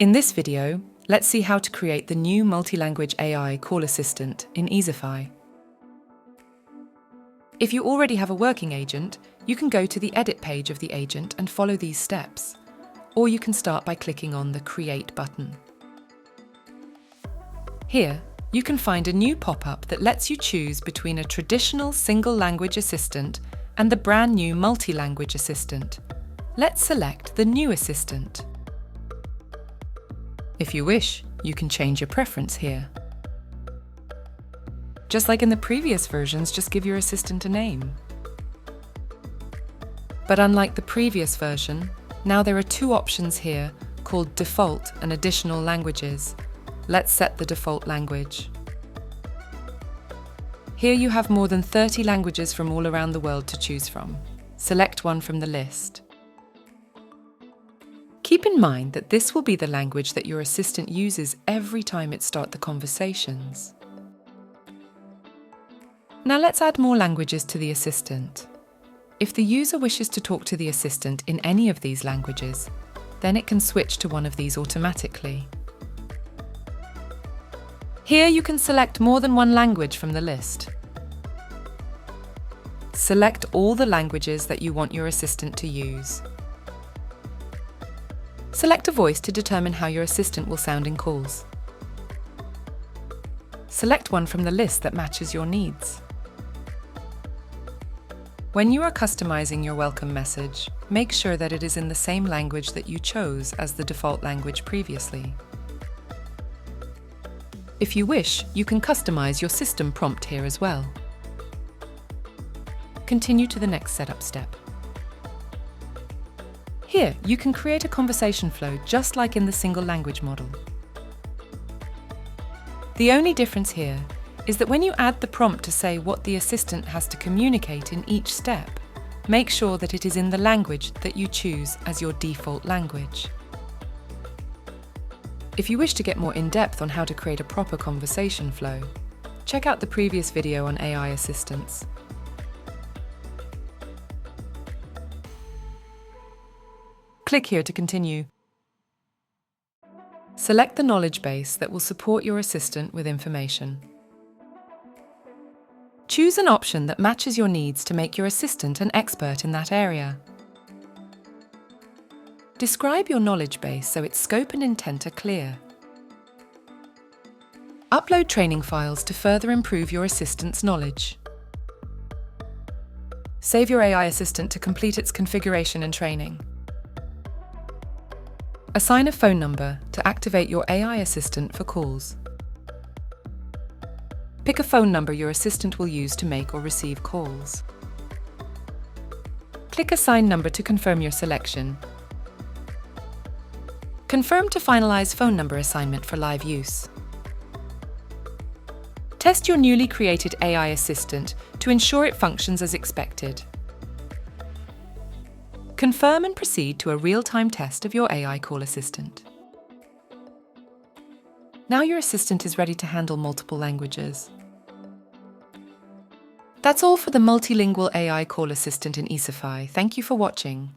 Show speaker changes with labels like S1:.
S1: In this video, let's see how to create the new multi-language AI call assistant in Easify. If you already have a working agent, you can go to the edit page of the agent and follow these steps. Or you can start by clicking on the Create button. Here, you can find a new pop-up that lets you choose between a traditional single language assistant and the brand new multi-language assistant. Let's select the new assistant. If you wish, you can change your preference here. Just like in the previous versions, just give your assistant a name. But unlike the previous version, now there are two options here called Default and Additional Languages. Let's set the default language. Here you have more than 30 languages from all around the world to choose from. Select one from the list. Keep in mind that this will be the language that your assistant uses every time it starts the conversations. Now let's add more languages to the assistant. If the user wishes to talk to the assistant in any of these languages, then it can switch to one of these automatically. Here you can select more than one language from the list. Select all the languages that you want your assistant to use. Select a voice to determine how your assistant will sound in calls. Select one from the list that matches your needs. When you are customizing your welcome message, make sure that it is in the same language that you chose as the default language previously. If you wish, you can customize your system prompt here as well. Continue to the next setup step. Here, you can create a conversation flow just like in the single language model. The only difference here is that when you add the prompt to say what the assistant has to communicate in each step, make sure that it is in the language that you choose as your default language. If you wish to get more in-depth on how to create a proper conversation flow, check out the previous video on AI assistants. Click here to continue. Select the knowledge base that will support your assistant with information. Choose an option that matches your needs to make your assistant an expert in that area. Describe your knowledge base so its scope and intent are clear. Upload training files to further improve your assistant's knowledge. Save your AI assistant to complete its configuration and training. Assign a phone number to activate your AI assistant for calls. Pick a phone number your assistant will use to make or receive calls. Click Assign Number to confirm your selection. Confirm to finalize phone number assignment for live use. Test your newly created AI assistant to ensure it functions as expected. Confirm and proceed to a real-time test of your AI call assistant. Now your assistant is ready to handle multiple languages. That's all for the multilingual AI call assistant in Easify. Thank you for watching.